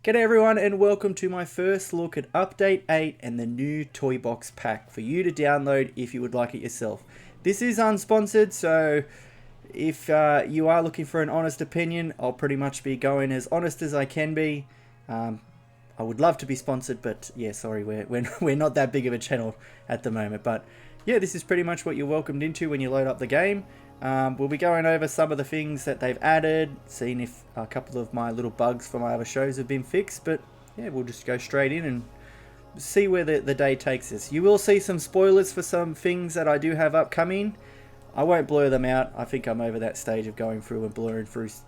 G'day everyone and welcome to my first look at Update 8 and the new Toybox Pack for you to download if you would like it yourself. This is unsponsored, so if you are looking for an honest opinion, I'll pretty much be going as honest as I can be. I would love to be sponsored, but yeah, sorry, we're not that big of a channel at the moment. But yeah, this is pretty much what you're welcomed into when you load up the game. We'll be going over some of the things that they've added, seeing if a couple of my little bugs from my other shows have been fixed, but yeah, we'll just go straight in and see where the day takes us. You will see some spoilers for some things that I do have upcoming. I won't blur them out. I think I'm over that stage of going through and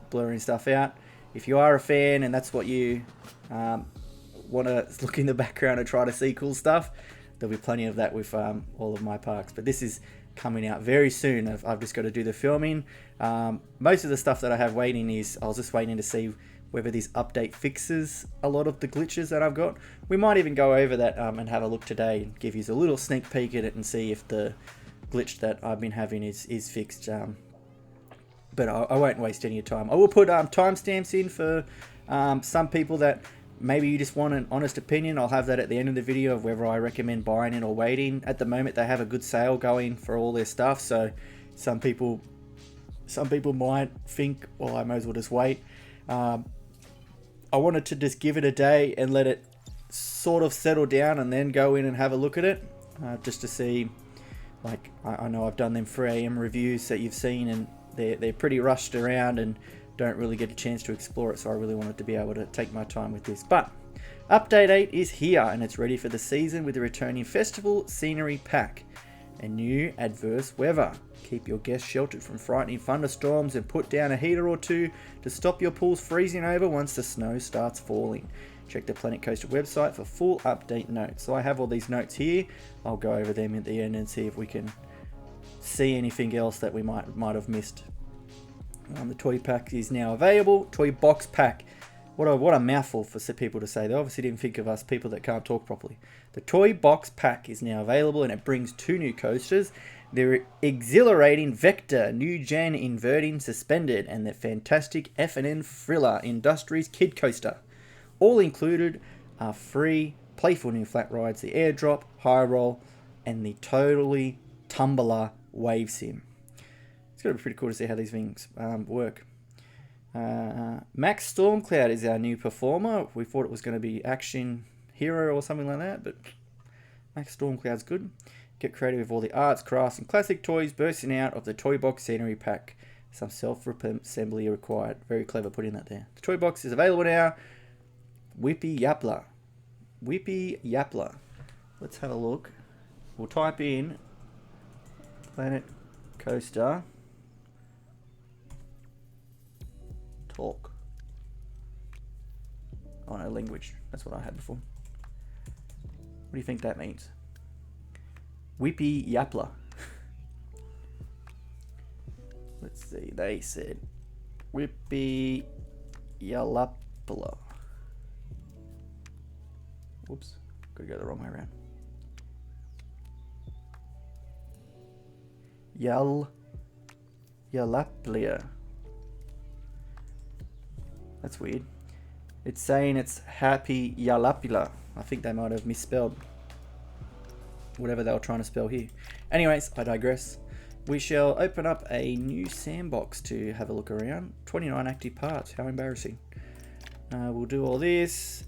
blurring stuff out. If you are a fan and that's what you want to look in the background and try to see cool stuff, there'll be plenty of that with all of my parks. But this is coming out very soon. I've just got to do the filming. Most of the stuff that I have waiting is I was just waiting to see whether this update fixes a lot of the glitches that I've got. We might even go over that and have a look today and give you a little sneak peek at it and see if the glitch that I've been having is fixed. But I won't waste any time. I will put timestamps in for some people that maybe you just want an honest opinion. I'll have that at the end of the video of whether I recommend buying it or waiting. At the moment, they have a good sale going for all their stuff, so some people might think, well, I may as well just wait. I wanted to just give it a day and let it sort of settle down and then go in and have a look at it, just to see. Like, I know I've done them 3 AM reviews that you've seen, and they're pretty rushed around and don't really get a chance to explore it, so I really wanted to be able to take my time with this. But Update 8 is here and it's ready for the season with the returning Festival Scenery Pack and new adverse weather. Keep your guests sheltered from frightening thunderstorms and put down a heater or two to stop your pools freezing over once the snow starts falling. Check the Planet Coaster website for full update notes. So I have all these notes here. I'll go over them at the end and see if we can see anything else that we might have missed. The toy pack is now available. Toybox Pack. What a mouthful for people to say. They obviously didn't think of us people that can't talk properly. The Toybox Pack is now available and it brings 2 new coasters. The exhilarating Vector New Gen Inverting Suspended and the fantastic F&N Thriller Industries Kid Coaster. All included are free, playful new flat rides, the Airdrop, High Roll, and the Totally Tumbler Wave Sim. It's going to be pretty cool to see how these things work. Max Stormcloud is our new performer. We thought it was going to be Action Hero or something like that, but Max Stormcloud's good. Get creative with all the arts, crafts, and classic toys bursting out of the Toybox Scenery Pack. Some self-assembly required. Very clever putting that there. The toy box is available now. Whippy Yapla. Whippy Yapla. Let's have a look. We'll type in Planet Coaster talk. Oh no, language. That's what I had before. What do you think that means? Whippy Yapla. Let's see. They said Whippy Yalapla. Whoops. Could go the wrong way around. Yalaplia. That's weird. It's saying it's Happy Yalapila. I think they might have misspelled whatever they were trying to spell here. Anyways, I digress. We shall open up a new sandbox to have a look around. 29 active parts. How embarrassing. We'll do all this.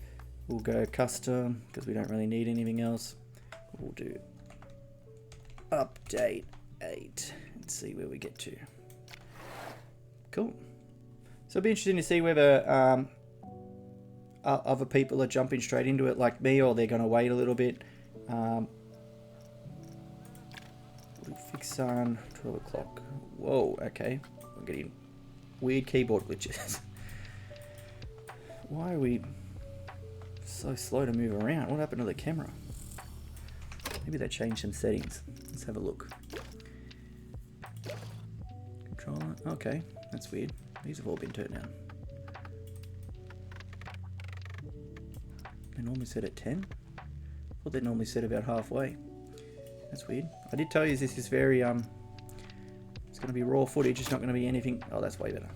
We'll go custom because we don't really need anything else. We'll do Update 8 and see where we get to. Cool. So it'll be interesting to see whether other people are jumping straight into it like me, or they're going to wait a little bit. We'll fix on 12 o'clock. Whoa, okay. We're getting weird keyboard glitches. Why are we so slow to move around? What happened to the camera? Maybe they changed some settings. Let's have a look. Controller. Okay, that's weird. These have all been turned down. They normally set at 10? I thought they normally set about halfway. That's weird. I did tell you this is very, it's going to be raw footage. It's not going to be anything. Oh, that's way better.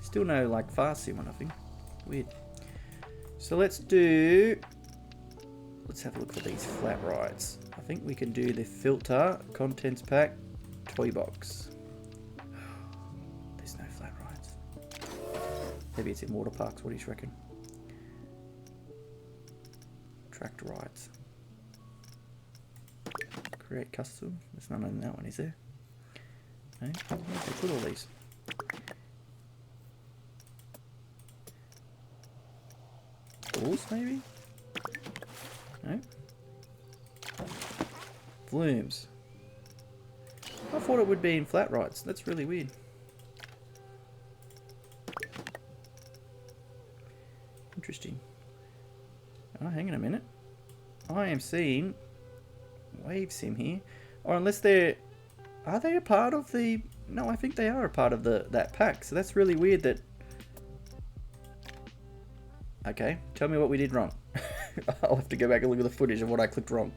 Still no, like, fast sim or nothing. Weird. So let's have a look for these flat rides. I think we can do the filter, contents pack, toy box. There's no flat rides. Maybe it's in water parks, what do you reckon? Tracked rides. Create custom. There's none in that one, is there? No? Where did they put all these? Balls, maybe? No? Flumes. I thought it would be in flat rides. That's really weird. Interesting. Oh, hang on a minute. I am seeing wave sim here. Or unless they're... Are they a part of the... No, I think they are a part of that pack. So that's really weird that... Okay, tell me what we did wrong. I'll have to go back and look at the footage of what I clicked wrong.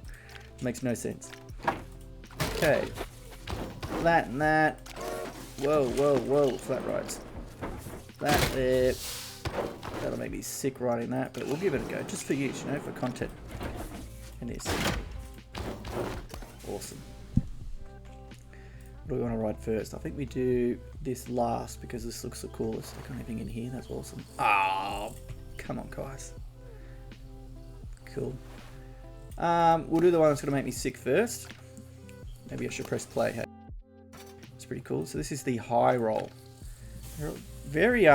Makes no sense. Okay. That and that. Whoa, whoa, whoa. Flat rides. That there. That'll make me sick riding that, but we'll give it a go. Just for use, you know, for content. And this. Awesome. What do we want to ride first? I think we do this last because this looks the coolest. I got anything in here? That's awesome. Oh, come on, guys. Cool. We'll do the one that's going to make me sick first. Maybe I should press play. Hey? It's pretty cool. So this is the high roll. Very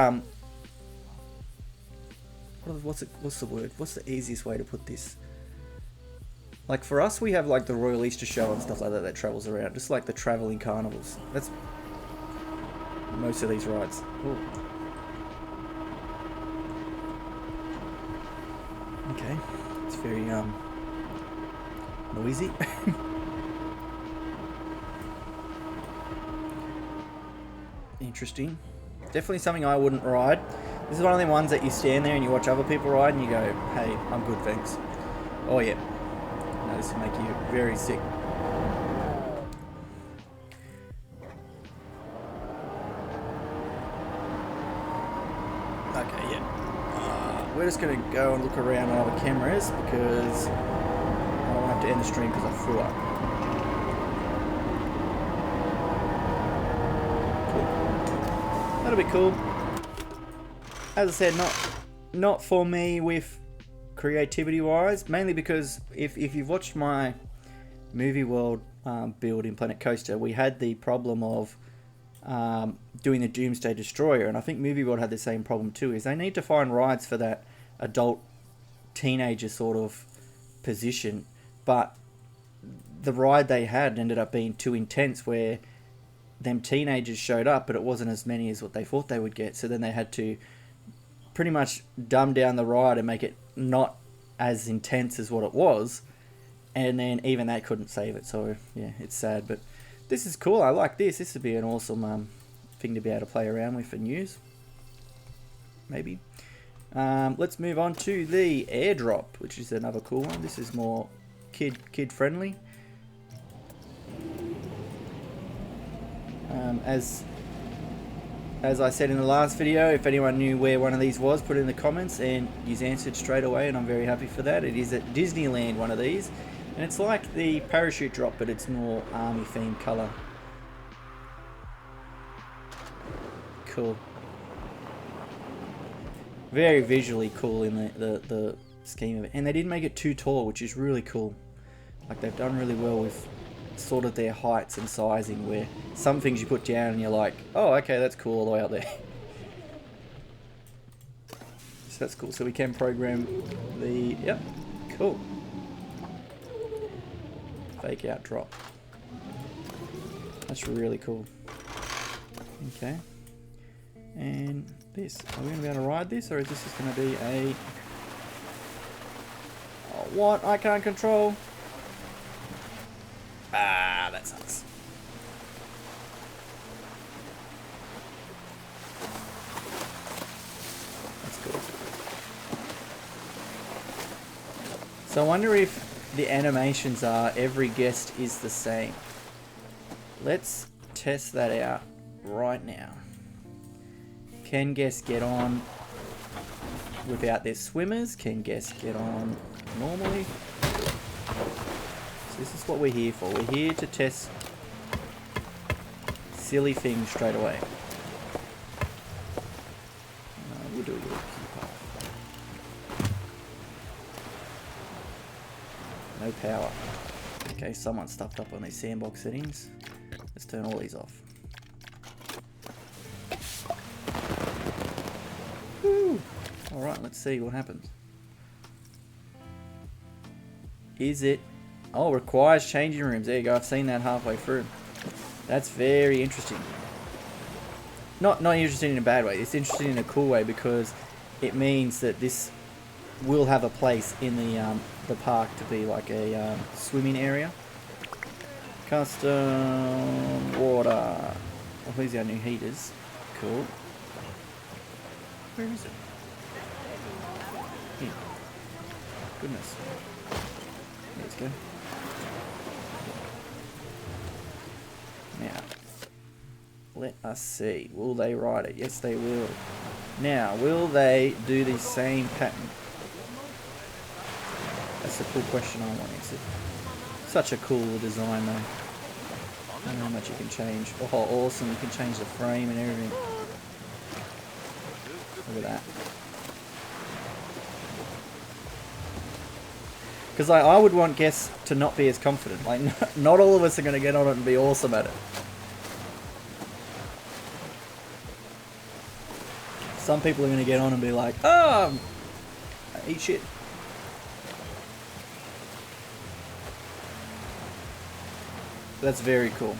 what's the word? What's the easiest way to put this? Like for us, we have like the Royal Easter Show and stuff like that travels around, just like the traveling carnivals. That's most of these rides. Ooh. Okay, it's very noisy. Interesting. Definitely something I wouldn't ride. This is one of the ones that you stand there and you watch other people ride and you go, hey, I'm good, thanks. Oh yeah. No, this will make you very sick. Okay, yeah. We're just going to go and look around on other cameras because I don't have to end the stream because I threw up. Cool. That'll be cool. As I said, not for me with creativity wise, mainly because if you've watched my movie world build in Planet Coaster, we had the problem of doing the Doomsday Destroyer, and I think Movie World had the same problem too, is they need to find rides for that adult teenager sort of position, but the ride they had ended up being too intense where them teenagers showed up, but it wasn't as many as what they thought they would get, so then they had to pretty much dumb down the ride and make it not as intense as what it was, and then even that couldn't save it. So yeah, it's sad, but this is cool. I like this. This would be an awesome thing to be able to play around with for news, maybe. Let's move on to the airdrop, which is another cool one. This is more kid friendly. As I said in the last video, if anyone knew where one of these was, put it in the comments, and he's answered straight away, and I'm very happy for that. It is at Disneyland, one of these, and it's like the parachute drop, but it's more army themed color. Cool. Very visually cool in the scheme of it, and they didn't make it too tall, which is really cool. Like they've done really well with sort of their heights and sizing, where some things you put down and you're like, oh, okay, that's cool all the way out there. So that's cool. So we can program the, yep, cool. Fake out drop. That's really cool. Okay. And this, are we going to be able to ride this, or is this just going to be a, oh, what? I can't control. Ah, that sucks. That's cool. So I wonder if the animations are every guest is the same. Let's test that out right now. Can guests get on without their swimmers. Can guests get on normally? So this is what we're here for. We're here to test silly things straight away. We'll do a little key path. No power. Okay, someone stuffed up on these sandbox settings. Let's turn all these off. Alright, let's see what happens. Is it... Oh, requires changing rooms. There you go, I've seen that halfway through. That's very interesting. Not interesting in a bad way. It's interesting in a cool way because it means that this will have a place in the park to be like a swimming area. Custom water. Oh, here's our new heaters. Cool. Where is it? Here. Goodness. Let's go. Now, let us see. Will they ride it? Yes, they will. Now, will they do the same pattern? That's a cool question I want answered. Such a cool design, though. I don't know how much you can change. Oh, awesome. You can change the frame and everything. Look at that. Because I would want guests to not be as confident. Like, not all of us are going to get on it and be awesome at it. Some people are going to get on and be like, oh, eat shit. That's very cool.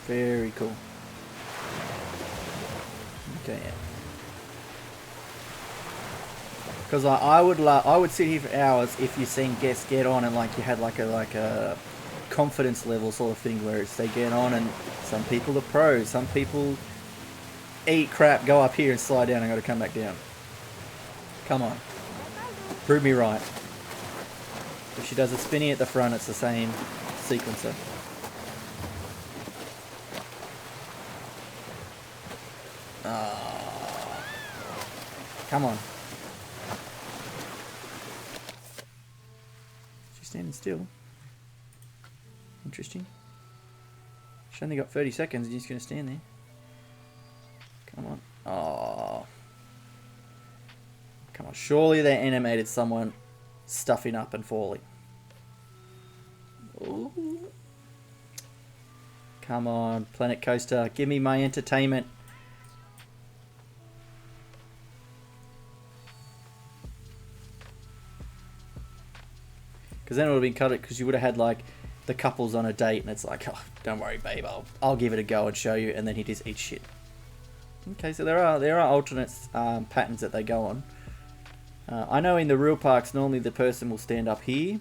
Very cool. Okay, yeah. Because I would sit here for hours if you've seen guests get on and like you had like a confidence level sort of thing where it's they get on and some people are pros, some people eat crap, go up here and slide down and got to come back down. Come on, prove me right. If she does a spinny at the front, it's the same sequencer. Oh. Come on. She's standing still. Interesting. She's only got 30 seconds and she's going to stand there. Come on. Oh. Come on. Surely they animated someone stuffing up and falling. Ooh. Come on, Planet Coaster. Give me my entertainment. Because then it would have been cut it because you would have had like the couples on a date and it's like, oh, don't worry, babe, I'll give it a go and show you, and then he just eats shit. Okay, so there are alternate patterns that they go on. I know in the real parks normally the person will stand up here,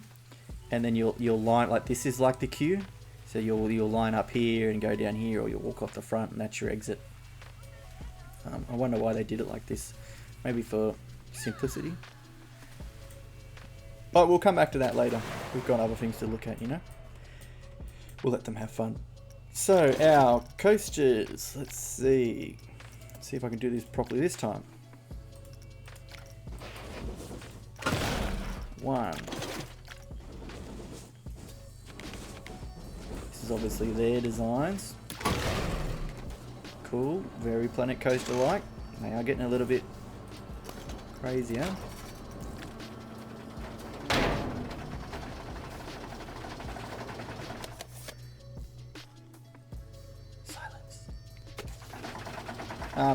and then you'll line like this is like the queue. So you'll line up here and go down here, or you'll walk off the front and that's your exit. I wonder why they did it like this. Maybe for simplicity. But we'll come back to that later. We've got other things to look at, you know. We'll let them have fun. So our coasters. Let's see. Let's see if I can do this properly this time. 1. This is obviously their designs. Cool. Very Planet Coaster like. They are getting a little bit crazier.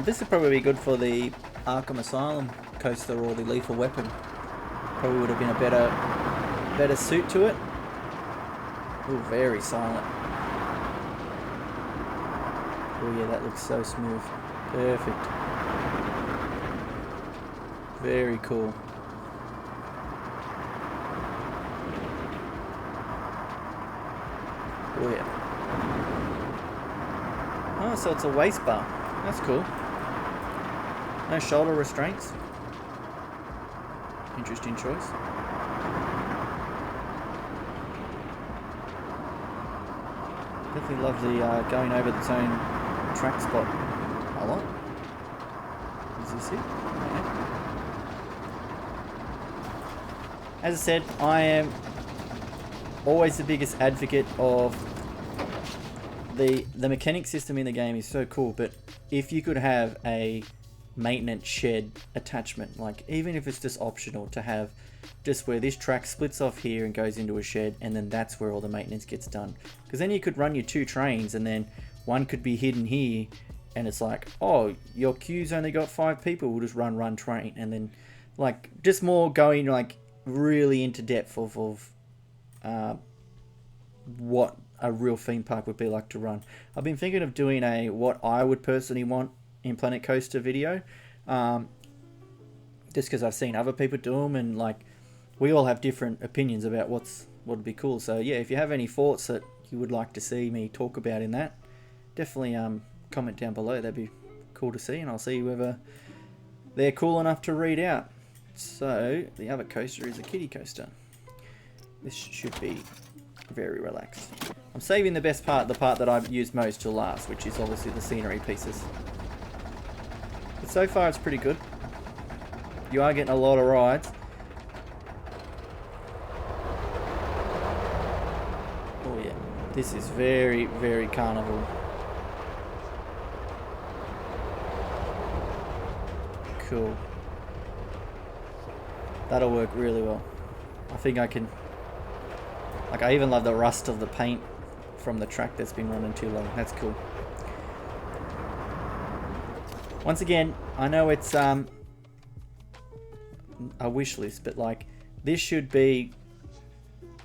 This would probably be good for the Arkham Asylum coaster or the Lethal Weapon. Probably would have been a better suit to it. Ooh, very silent. Oh yeah, that looks so smooth. Perfect. Very cool. Oh yeah. Oh, so it's a waist bar. That's cool. No shoulder restraints. Interesting choice. Definitely love the going over its own track spot a lot. Is this it? Yeah. As I said, I am always the biggest advocate of the mechanic system in the game is so cool, but if you could have a maintenance shed attachment, like even if it's just optional to have just where this track splits off here and goes into a shed, and then that's where all the maintenance gets done, because then you could run your 2 trains and then one could be hidden here and it's like, oh, your queue's only got 5 people, we'll just run train, and then like just more going like really into depth of what a real theme park would be like to run. I've been thinking of doing a what I would personally want in Planet Coaster video, just because I've seen other people do them, and like we all have different opinions about what would be cool. So yeah, if you have any thoughts that you would like to see me talk about in that, definitely comment down below. That'd be cool to see, and I'll see whether they're cool enough to read out. So the other coaster is a kiddie coaster. This should be very relaxed. I'm saving the best part, the part that I've used most, till last, which is obviously the scenery pieces. But so far it's pretty good. You are getting a lot of rides. Oh yeah, this is very, very carnival. Cool. That'll work really well. I think I can... Like, I even love the rust of the paint from the track that's been running too long. That's cool. Once again, I know it's a wish list, but like this should be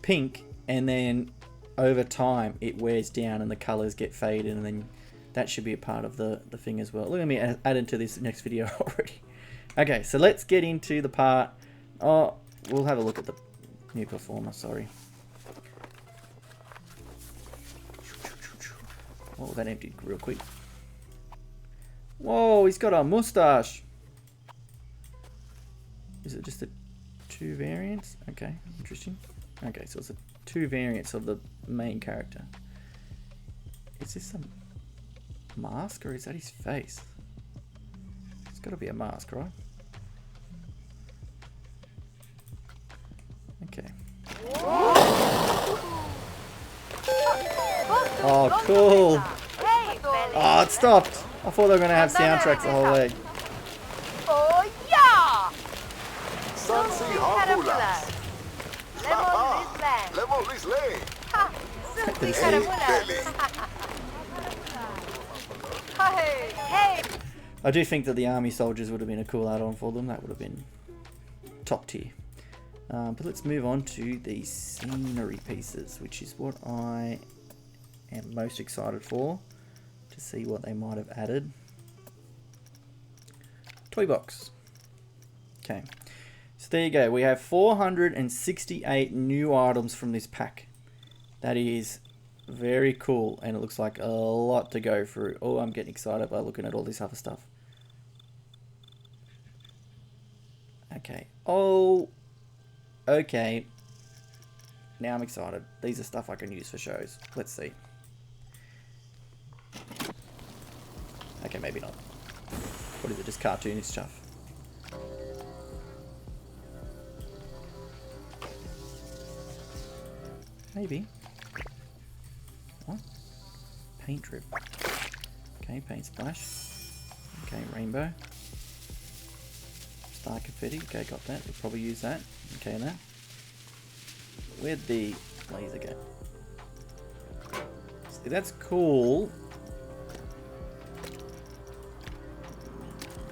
pink, and then over time it wears down and the colors get faded, and then that should be a part of the thing as well. Look at me add into this next video already. Okay, so let's get into the part. Oh, we'll have a look at the new performer. Sorry. Oh, that emptied real quick. Whoa, he's got a mustache. Is it just the 2 variants? Okay, interesting. Okay, so it's the 2 variants of the main character. Is this a mask, or is that his face? It's got to be a mask, right? Okay. Oh, cool. Oh, it stopped. I thought they were going to have soundtracks the whole way. Oh, yeah! I do think that the army soldiers would have been a cool add-on for them. That would have been top tier. But let's move on to the scenery pieces, which is what I am most excited for, to see what they might have added. Toybox. Okay, so there you go. We have 468 new items from this pack. That is very cool, and it looks like a lot to go through. Oh, I'm getting excited by looking at all this other stuff. Okay. Oh, okay. Now I'm excited. These are stuff I can use for shows. Let's see. Okay, maybe not. What is it? Just cartoony stuff. Maybe. What? Paint drip. Okay, paint splash. Okay, rainbow. Star confetti. Okay, got that. We'll probably use that. Okay, that. Where'd the laser go? See, that's cool.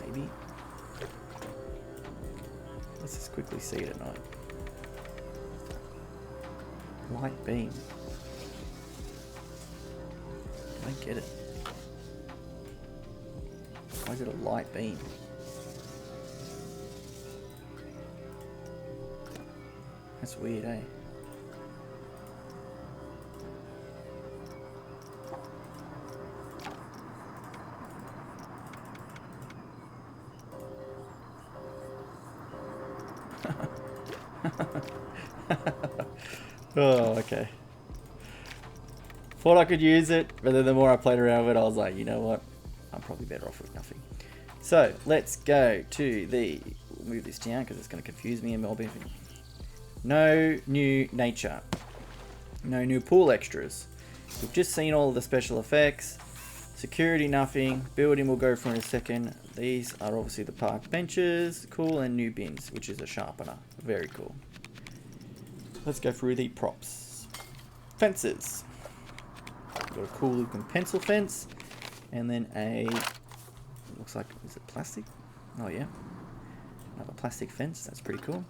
Maybe. Let's just quickly see it at night. Light beam. I don't get it. Why is it a light beam? That's weird, eh? Oh, okay. Thought I could use it, but then the more I played around with it, I was like, you know what? I'm probably better off with nothing. So, let's go to the... We'll move this down because it's going to confuse me and I'll be... No new nature. No new pool extras. We've just seen all of the special effects. Security, nothing. Building will go for in a second. These are obviously the park benches. Cool. And new bins, which is a sharpener. Very cool. Let's go through the props. Fences. Got a cool looking pencil fence. And then a... looks like... is it plastic? Oh yeah. Another plastic fence. That's pretty cool.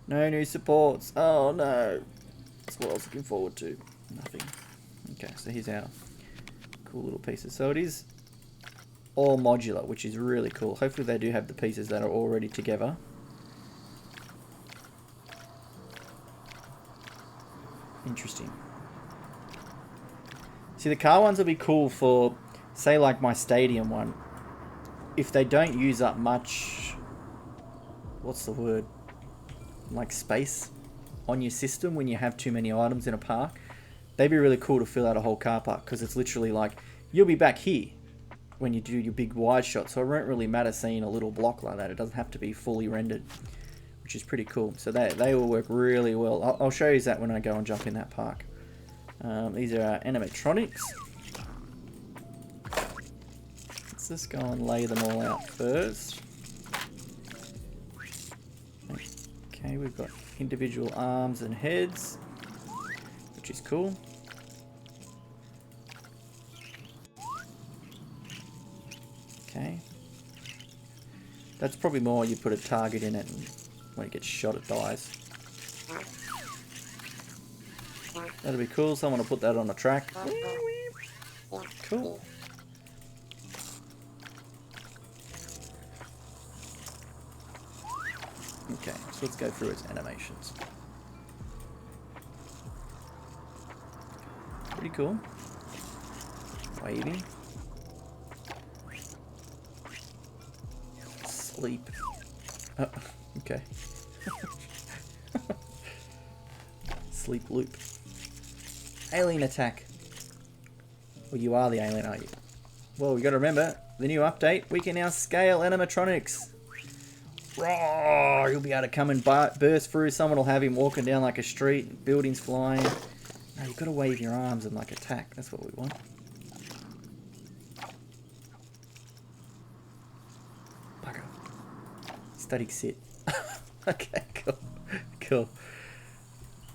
No new supports. Oh no. That's what I was looking forward to. Nothing. Okay, so here's our cool little pieces. So it is all modular, which is really cool. Hopefully they do have the pieces that are already together. Interesting. See, the car ones will be cool for, say, like my stadium one. If they don't use up much, what's the word? Like space on your system when you have too many items in a park. They'd be really cool to fill out a whole car park, because it's literally like, you'll be back here when you do your big wide shot, so it won't really matter seeing a little block like that. It doesn't have to be fully rendered, which is pretty cool. So they will work really well. I'll show you that when I go and jump in that park. These are our animatronics. Let's just go and lay them all out first. Okay, we've got individual arms and heads, which is cool. Okay. That's probably more you put a target in it, and when it gets shot it dies. That'll be cool. Someone will put that on a track. Cool. Okay, so let's go through its animations. Pretty cool. Waving. Sleep. Oh, okay. Sleep loop. Alien attack. Well, you are the alien, are you? Well, we got to remember, the new update, we can now scale animatronics. Roar! You'll be able to come and burst through. Someone will have him walking down like a street, buildings flying. No, you've got to wave your arms and like attack. That's what we want. Bugger. Static sit. Okay, cool. Cool.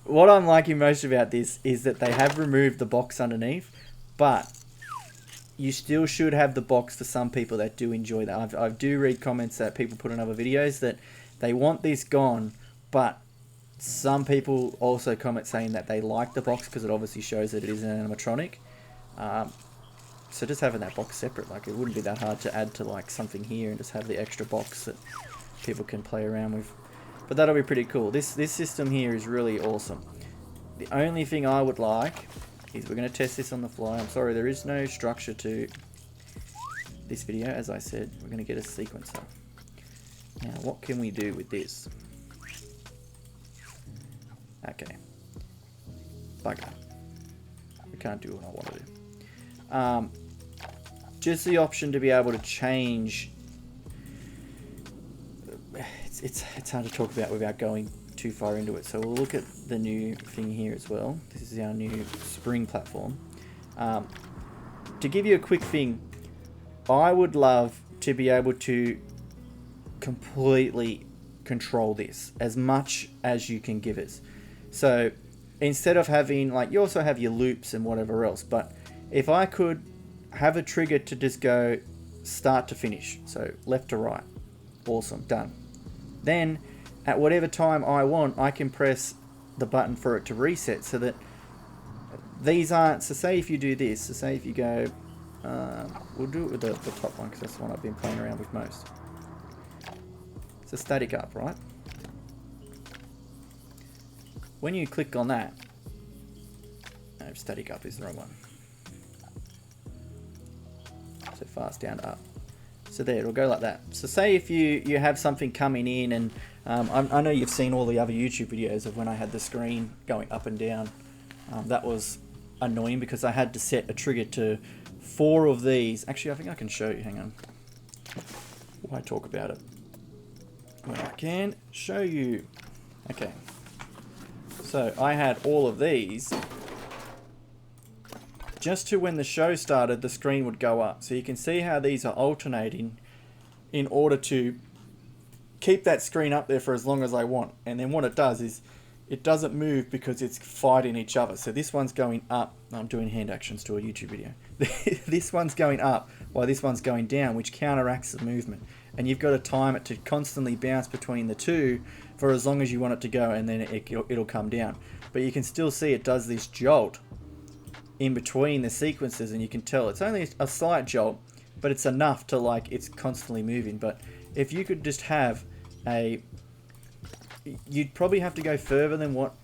What I'm liking most about this is that they have removed the box underneath, but you still should have the box for some people that do enjoy that. I do read comments that people put in other videos that they want this gone, but some people also comment saying that they like the box because it obviously shows that it is an animatronic. So just having that box separate, like it wouldn't be that hard to add to like something here and just have the extra box that people can play around with. But that'll be pretty cool. This system here is really awesome. The only thing I would like is we're going to test this on the fly. I'm sorry, there is no structure to this video. As I said, we're going to get a sequencer. Now, what can we do with this? Okay. Bugger. We can't do what I want to do. Just the option to be able to change. It's hard to talk about without going too far into it. So we'll look at the new thing here as well. This is our new spring platform. To give you a quick thing, I would love to be able to completely control this as much as you can give us. So instead of having, like, you also have your loops and whatever else, but if I could have a trigger to just go start to finish, so left to right, awesome, done. Then at whatever time I want, I can press the button for it to reset, so that these aren't, so say if you do this, so say if you go, we'll do it with the top one because that's the one I've been playing around with most. It's a static up, right? When you click on that, no, static up is the wrong one. So fast down to up. So there, it'll go like that. So say if you have something coming in, and I know you've seen all the other YouTube videos of when I had the screen going up and down. That was annoying because I had to set a trigger to 4 of these. Actually, I think I can show you. Hang on. Why talk about it when I can show you? Okay. So I had all of these. Just to when the show started, the screen would go up. So you can see how these are alternating in order to keep that screen up there for as long as I want. And then what it does is it doesn't move because it's fighting each other. So this one's going up. I'm doing hand actions to a YouTube video. This one's going up while this one's going down, which counteracts the movement. And you've got to time it to constantly bounce between the two for as long as you want it to go, and then it'll come down. But you can still see it does this jolt in between the sequences, and you can tell it's only a slight jolt, but it's enough to like it's constantly moving. But if you could just have you'd probably have to go further than what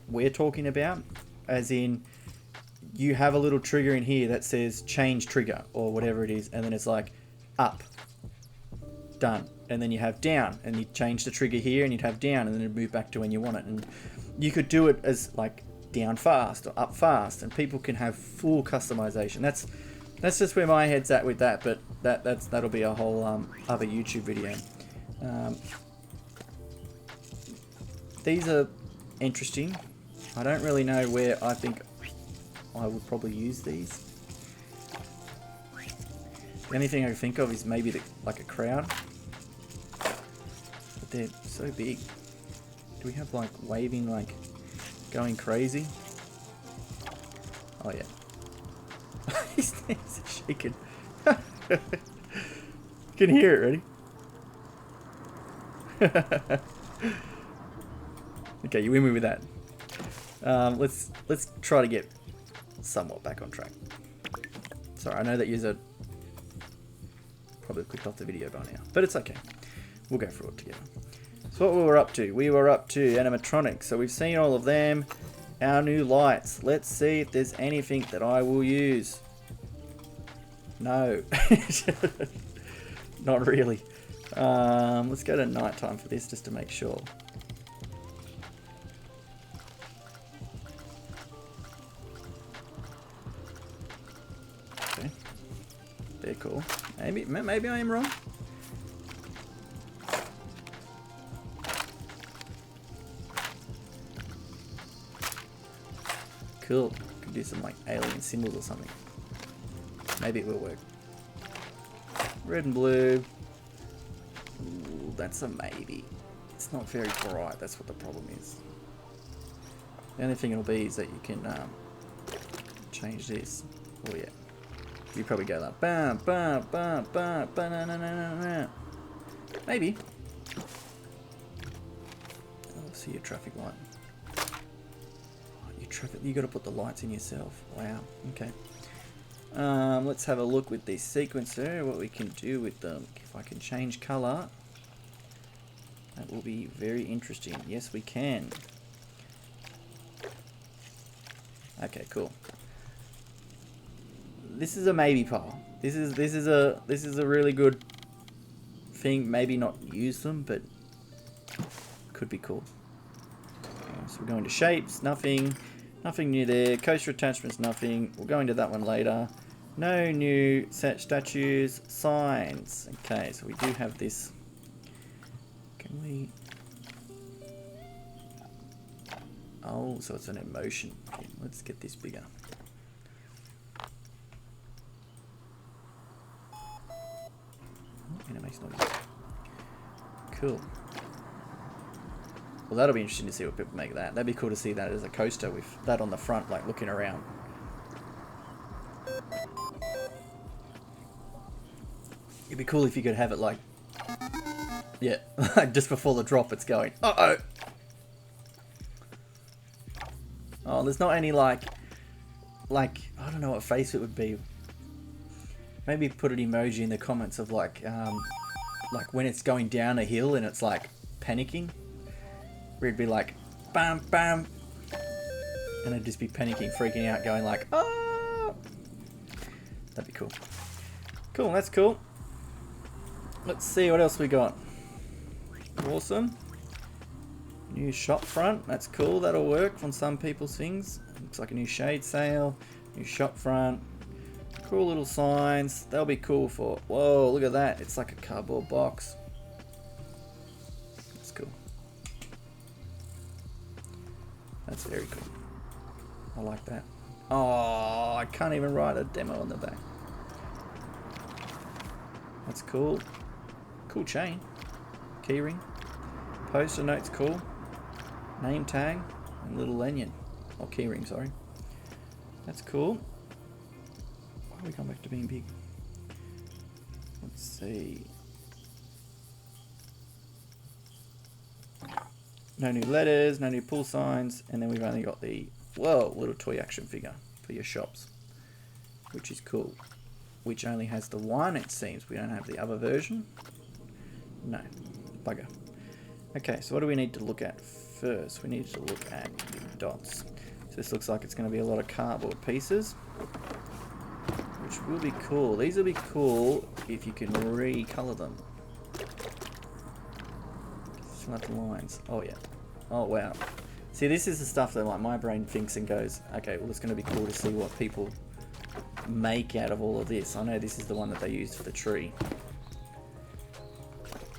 we're talking about, as in you have a little trigger in here that says change trigger or whatever it is, and then it's like up, done, and then you have down, and you change the trigger here, and you'd have down, and then it'd move back to when you want it. And you could do it as like down fast or up fast, and people can have full customization. That's just where my head's at with that, but that'll be a whole other YouTube video. These are interesting. I don't really know where I think I would probably use these. The only thing I can think of is maybe like a crowd, but they're so big. Do we have like waving, like going crazy? Oh yeah. His hands are shaking. Can hear it, ready? Okay, you win me with that. Let's try to get somewhat back on track. Sorry, I know that you're probably clicked off the video by now, but it's okay. We'll go through it together. So what we were up to? We were up to animatronics. So we've seen all of them. Our new lights. Let's see if there's anything that I will use. No. Not really. Let's go to nighttime for this just to make sure. Okay. They're cool. Maybe I am wrong. Cool. Could do some like alien symbols or something. Maybe it will work. Red and blue. Ooh, that's a maybe. It's not very bright. That's what the problem is. The only thing it'll be is that you can change this. Oh yeah. You probably go like bam, bam, bam, bam, bam, na, na, na, na. Maybe. Oh, see your traffic light. You got to put the lights in yourself. Wow. Okay. Let's have a look with this sequencer. What we can do with them. If I can change color, that will be very interesting. Yes, we can. Okay. Cool. This is a maybe pile. This is a really good thing. Maybe not use them, but could be cool. So we're going to shapes. Nothing new there. Coaster attachments, nothing. We'll go into that one later. No new set statues. Signs. Okay, so we do have this. Can we... Oh, so it's an emotion. Okay, let's get this bigger. Oh, animation noise. Cool. Well, that'll be interesting to see what people make of that. That'd be cool to see that as a coaster with that on the front, like looking around. It'd be cool if you could have it like, yeah, just before the drop it's going, uh-oh. Oh, there's not any like, I don't know what face it would be. Maybe put an emoji in the comments of like when it's going down a hill and it's like panicking. Where it'd be like, bam, bam, and it'd just be panicking, freaking out, going like, ah. That'd be cool. Cool, that's cool. Let's see what else we got. Awesome. New shop front, that's cool. That'll work on some people's things. Looks like a new shade sail, new shop front. Cool little signs. That'll be cool for. Whoa, look at that! It's like a cardboard box. That's very cool. I like that. Oh, I can't even write a demo on the back. That's cool. Cool chain. Keyring. Poster note's cool. Name tag. And little lanyard. Or keyring, sorry. That's cool. Why have we gone back to being big? Let's see. No new letters, no new pull signs, and then we've only got the, whoa, little toy action figure for your shops, which is cool. Which only has the one, it seems. We don't have the other version. No, bugger. Okay, so what do we need to look at first? We need to look at the dots. So this looks like it's going to be a lot of cardboard pieces, which will be cool. These will be cool if you can recolor them. Flat lines. Oh yeah. Oh wow. See, this is the stuff that like my brain thinks and goes, okay, well it's going to be cool to see what people make out of all of this. I know this is the one that they used for the tree.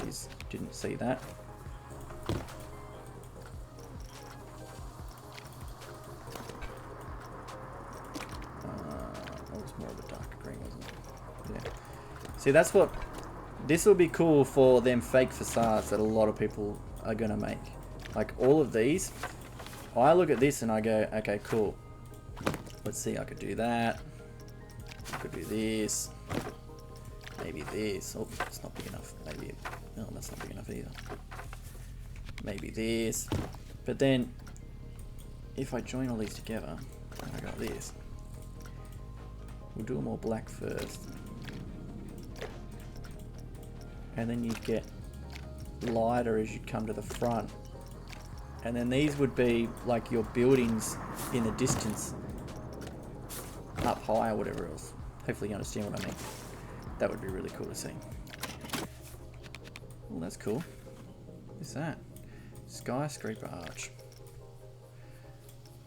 Just didn't see that. That was more of a darker green, wasn't it? Yeah. See, that's what. This will be cool for them fake facades that a lot of people are going to make. Like all of these, I look at this and I go, okay, cool. Let's see, I could do that. I could do this. Maybe this. Oh, it's not big enough. Maybe, no, that's not big enough either. Maybe this. But then, if I join all these together, and I got this. We'll do them all black first. And then you get lighter as you come to the front. And then these would be like your buildings in the distance, up high or whatever else. Hopefully you understand what I mean. That would be really cool to see. Oh, that's cool. What's that? Skyscraper arch.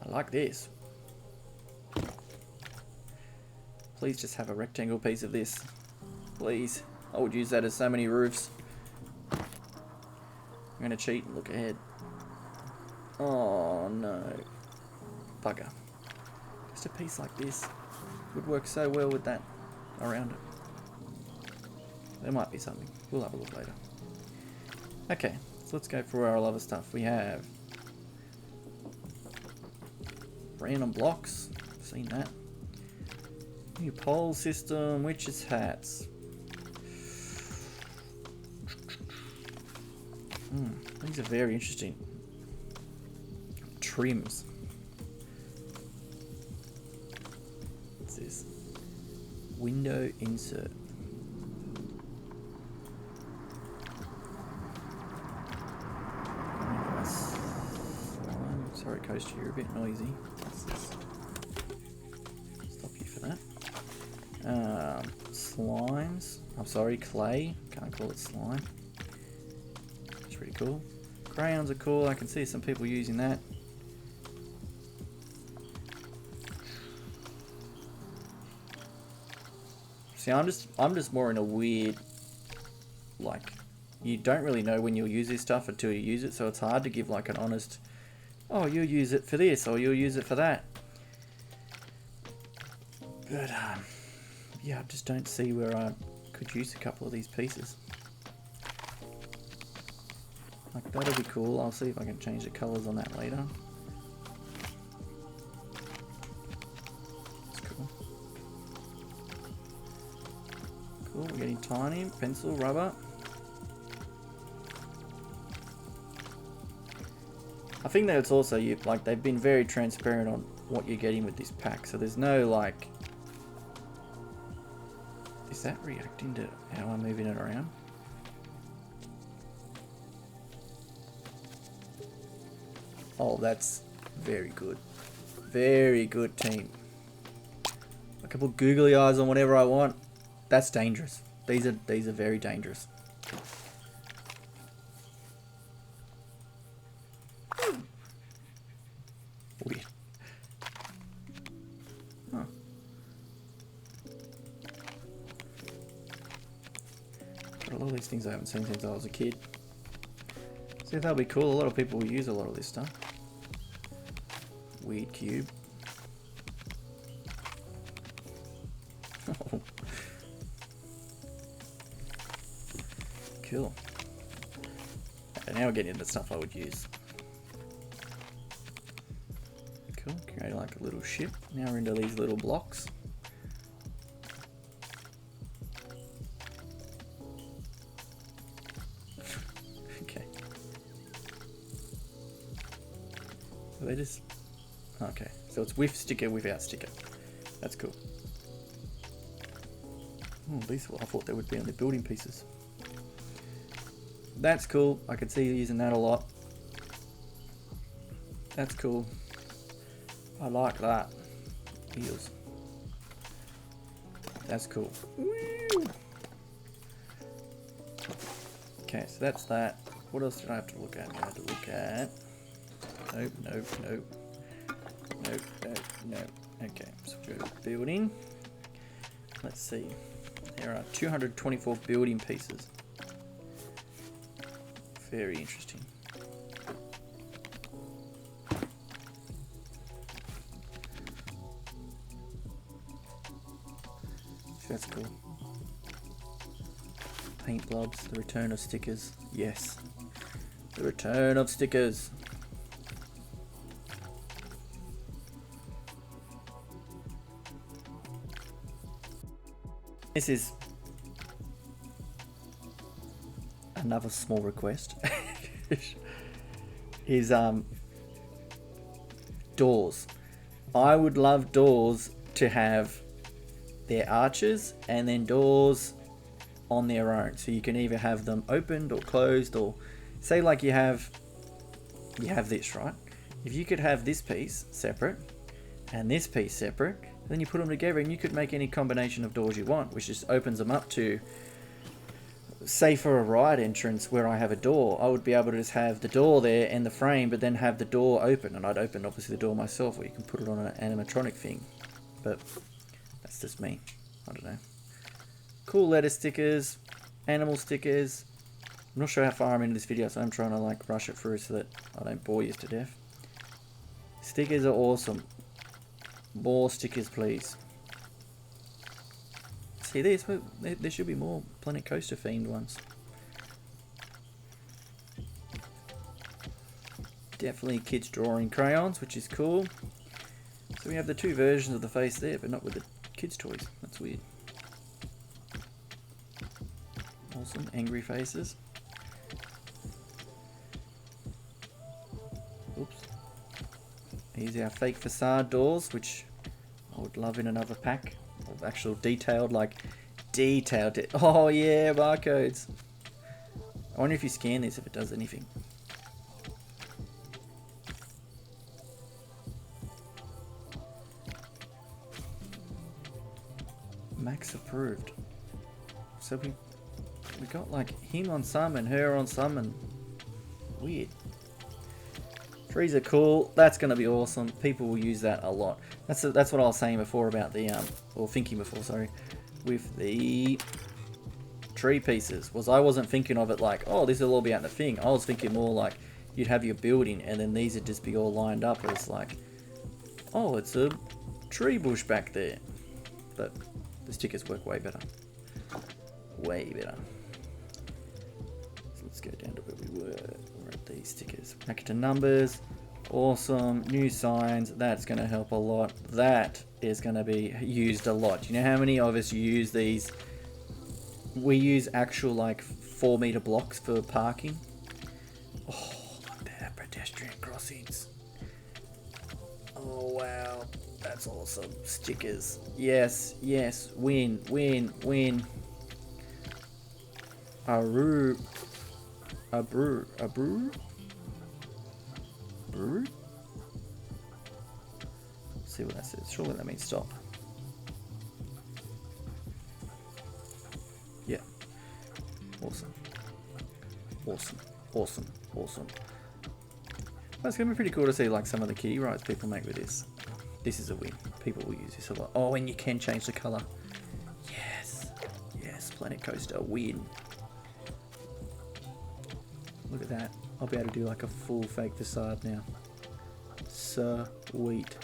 I like this. Please just have a rectangle piece of this. Please. I would use that as so many roofs. I'm going to cheat and look ahead. Oh no. Bugger. Just a piece like this would work so well with that around it. There might be something. We'll have a look later. Okay, so let's go through our other stuff. We have random blocks. Seen that. New pole system, witches' hats. These are very interesting. Trims. What's this? Window insert. Sorry, Coaster, you're a bit noisy. What's this? Stop you for that. Slimes. I'm sorry, clay. Can't call it slime. That's pretty cool. Crayons are cool. I can see some people using that. See, I'm just more in a weird, like, you don't really know when you'll use this stuff until you use it, so it's hard to give like an honest, oh, you'll use it for this or you'll use it for that. But yeah, I just don't see where I could use a couple of these pieces. Like, that'll be cool. I'll see if I can change the colours on that later. That's cool. Cool, we're getting tiny. Pencil, rubber. I think that it's also, like, they've been very transparent on what you're getting with this pack. So there's no, like... Is that reacting to how I'm moving it around? Oh, that's very good. Very good, team. I can put googly eyes on whatever I want. That's dangerous. These are very dangerous. Weird. Huh. Got a lot of these things I haven't seen since I was a kid. See, that'll be cool. A lot of people will use a lot of this stuff. Weird cube. Cool. Okay, now we're getting into stuff I would use. Cool, create like a little ship. Now we're into these little blocks. Okay. Are they just... Okay, so it's with sticker, without sticker. That's cool. Oh, these, I thought they would be on the building pieces. That's cool. I could see you using that a lot. That's cool. I like that. Wheels. That's cool. Woo! Okay, so that's that. What else did I have to look at? I had to look at... Nope, nope, nope. Nope, nope, nope. Okay, so we'll go to building. Let's see. There are 224 building pieces. Very interesting. That's cool. Paint blobs, the return of stickers. Yes. The return of stickers. This is another small request. Is doors. I would love doors to have their arches and then doors on their own, so you can either have them opened or closed, or say like you have this, right? If you could have this piece separate and this piece separate, then you put them together and you could make any combination of doors you want, which just opens them up to, say for a ride entrance where I have a door, I would be able to just have the door there and the frame, but then have the door open, and I'd open obviously the door myself, or you can put it on an animatronic thing. But that's just me. I don't know. Cool letter stickers, animal stickers. I'm not sure how far I'm into this video, so I'm trying to like rush it through so that I don't bore you to death. Stickers are awesome. More stickers, please. See this? There should be more Planet Coaster themed ones. Definitely kids drawing crayons, which is cool. So we have the two versions of the face there, but not with the kids' toys. That's weird. Awesome, angry faces. Oops. Here's our fake facade doors, which I would love in another pack. Of actual detailed, oh yeah, barcodes. I wonder if you scan this, if it does anything. Max approved. So we got like him on some and her on some, and weird. Trees are cool. That's going to be awesome. People will use that a lot. That's what I was saying before about the or thinking before, sorry, with the tree pieces. Was I wasn't thinking of it like, oh, this will all be out in the thing. I was thinking more like you'd have your building and then these would just be all lined up as like, oh, it's a tree bush back there. But the stickers work way better. Way better. So let's go down to where we were. We're at these stickers. Back into numbers. Awesome. New signs. That's going to help a lot. That is going to be used a lot. Do you know how many of us use these? We use actual like 4-meter blocks for parking. Oh, look there. Pedestrian crossings. Oh, wow. That's awesome. Stickers. Yes, yes. Win, win, win. Aru. Abru. Abru? Brew? Let's see what that says. Surely that means stop. Yeah. Awesome. Awesome. Awesome. Awesome. That's going to be pretty cool to see like some of the kitty rides people make with this. This is a win. People will use this a lot. Oh, and you can change the colour. Yes. Yes, Planet Coaster win. Look at that. I'll be able to do like a full fake facade now. Sweet.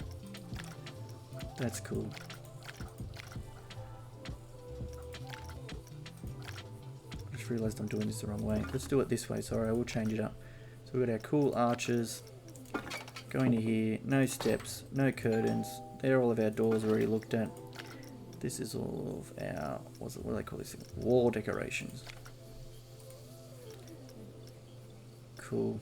That's cool. I just realised I'm doing this the wrong way. Let's do it this way. Sorry, I will change it up. So we've got our cool arches. Going to here. No steps. No curtains. They're all of our doors already looked at. This is all of our, what do they call this thing? Wall decorations. Cool.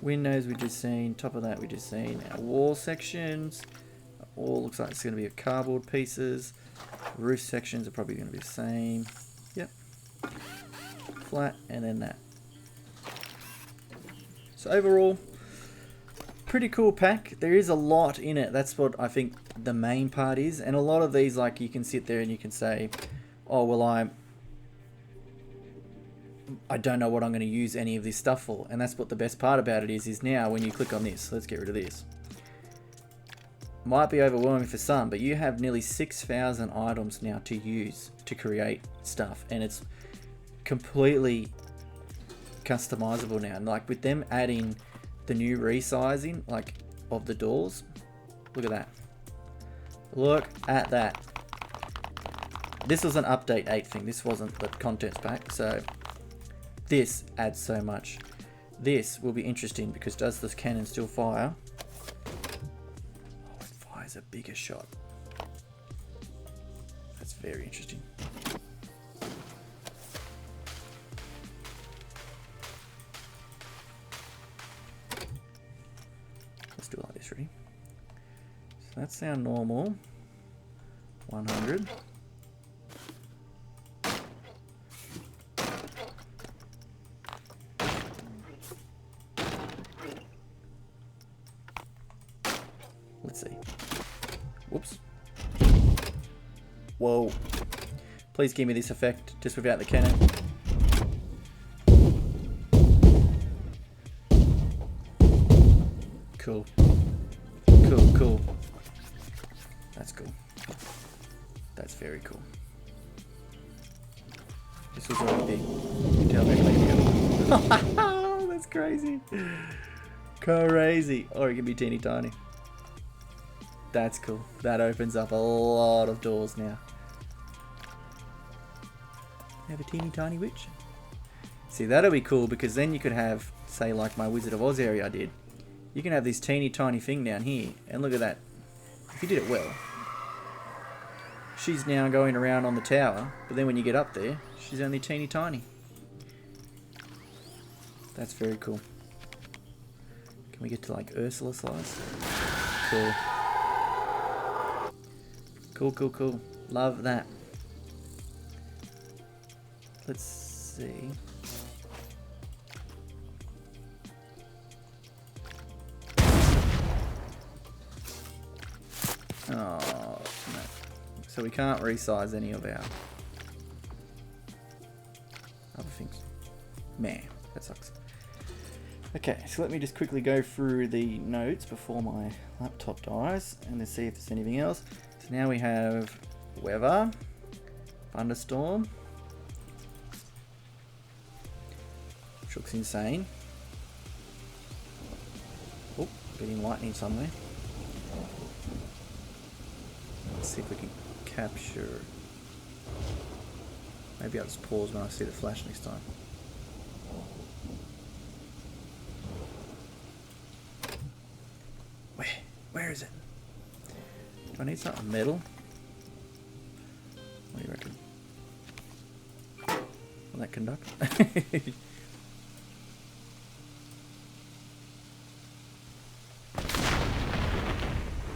Windows we just seen. Top of that we just seen. Our wall sections. All looks like it's going to be cardboard pieces. Roof sections are probably going to be the same. Yep. Flat and then that. So overall, pretty cool pack. There is a lot in it. That's what I think the main part is. And a lot of these, like, you can sit there and you can say, oh, well, I don't know what I'm going to use any of this stuff for. And that's what the best part about it is now when you click on this. Let's get rid of this. Might be overwhelming for some, but you have nearly 6,000 items now to use to create stuff. And it's completely customizable now. And like with them adding the new resizing, like, of the doors. Look at that. Look at that. This was an update 8 thing. This wasn't the contents pack. So this adds so much. This will be interesting because does this cannon still fire? Oh, it fires a bigger shot. That's very interesting. Let's do it like this, ready? So that's our normal 100. Let's see. Whoops. Whoa. Please give me this effect just without the cannon. Cool. Cool, cool. That's cool. That's very cool. This was already big. You can tell they're clean. Oh, that's crazy. Crazy. Or it can be teeny tiny. That's cool. That opens up a lot of doors now. Have a teeny tiny witch. See, that'll be cool because then you could have, say, like my Wizard of Oz area I did. You can have this teeny tiny thing down here. And look at that. If you did it well. She's now going around on the tower. But then when you get up there, she's only teeny tiny. That's very cool. Can we get to like Ursula size? Cool. Cool, cool, cool. Love that. Let's see. Oh, no. So we can't resize any of our other things. Man, that sucks. Okay, so let me just quickly go through the notes before my laptop dies and let's see if there's anything else. So now we have weather, thunderstorm, which looks insane. Oh, getting lightning somewhere. Let's see if we can capture. Maybe I'll just pause when I see the flash next time. Where is it? Do I need something metal? What do you reckon? Will that conduct?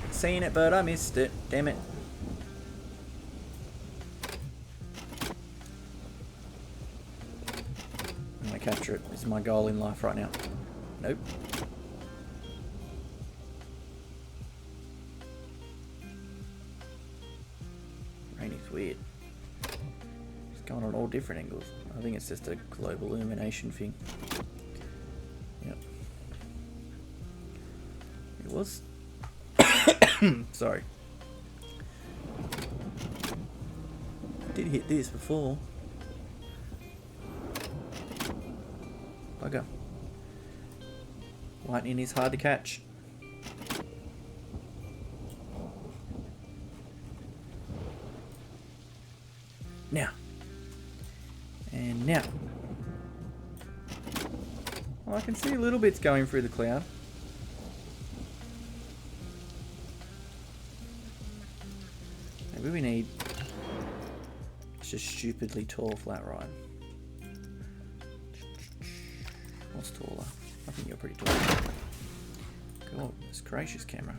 Seen it, but I missed it. Damn it. I'm gonna capture it. This is my goal in life right now. Nope. Weird. It's going on all different angles. I think it's just a global illumination thing. Yep. It was. Sorry. I did hit this before. Bugger. Lightning is hard to catch. Now. And now. Oh, I can see little bits going through the cloud. Maybe we need just stupidly tall flat ride. What's taller? I think you're pretty tall. God, this gracious camera.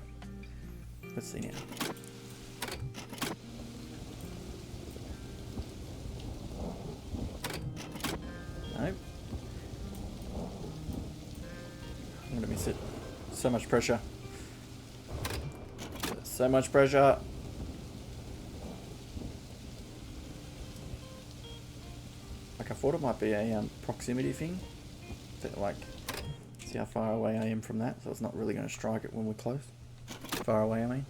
Let's see now. Nope. I'm gonna miss it. So much pressure. So much pressure. Like I thought it might be a proximity thing. That, like, see how far away I am from that, so it's not really going to strike it when we're close. Far away, I mean.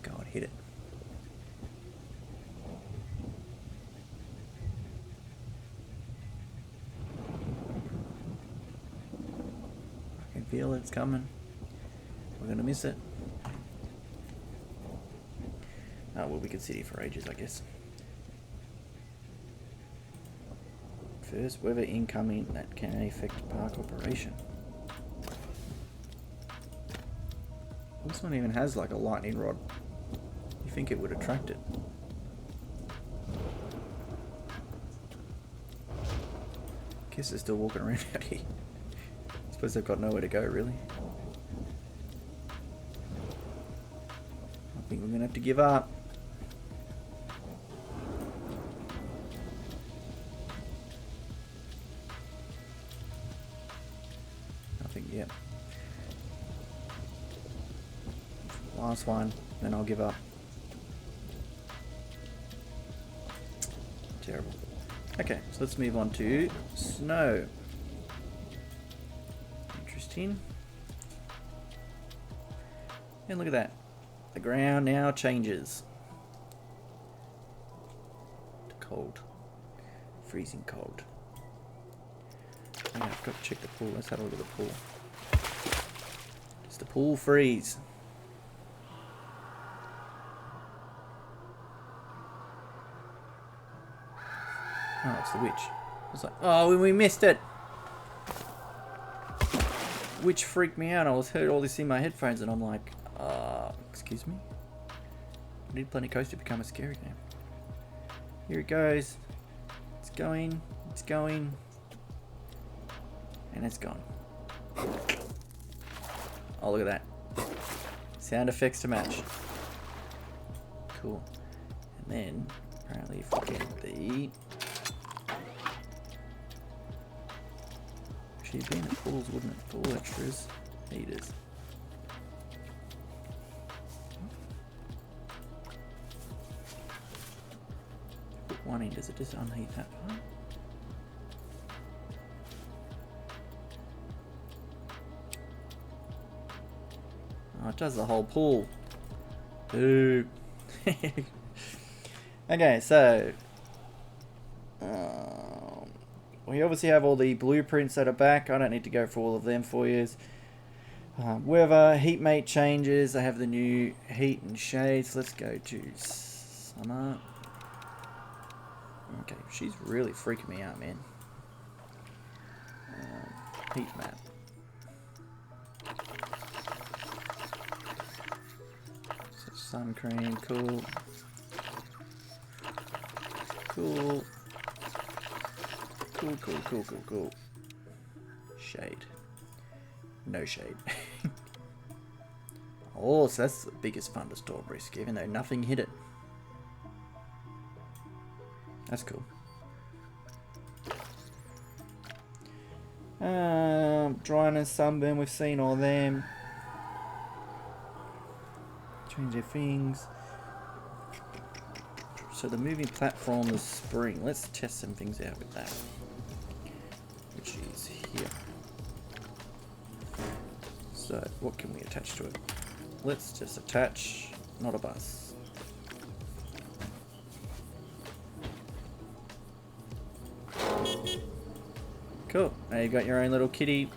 God, hit it. I can feel it's coming. We're going to miss it. Oh, well, we could sit here for ages, I guess. First weather incoming that can affect park operation. This one even has like a lightning rod. You think it would attract it. Guess they're still walking around out here. I suppose they've got nowhere to go, really. I think we're gonna have to give up. Yep. Last one, then I'll give up. Terrible. Okay, so let's move on to snow. Interesting. And look at that. The ground now changes. To cold. Freezing cold. I've got to check the pool. Let's have a look at the pool. Does the pool freeze? Oh, it's the witch. I was like, oh, we missed it. Witch freaked me out. I heard all this in my headphones and I'm like, excuse me? When did Planet Coaster become a scary game? Here it goes. It's going. It's going. And it's gone. Oh, look at that. Sound effects to match. Cool. And then, apparently, if we get the... Actually, it'd be in the pools, wouldn't it? Pool extras. Heaters. Put one in, does it just unheat that part? Oh, it does the whole pool. Ooh. Okay, so we obviously have all the blueprints that are back. I don't need to go through all of them for you. Weather, heat mate changes. I have the new heat and shades. Let's go to summer. Okay, she's really freaking me out, man. Heat map. Sun cream, cool. Cool. Cool, cool, cool, cool, cool. Shade. No shade. Oh, so that's the biggest thunderstorm risk, even though nothing hit it. That's cool. Dryness, sunburn, we've seen all them. Change their things. So the moving platform is spring. Let's test some things out with that. Which is here. So what can we attach to it? Let's just attach, not a bus. Cool. Now you've got your own little kitty.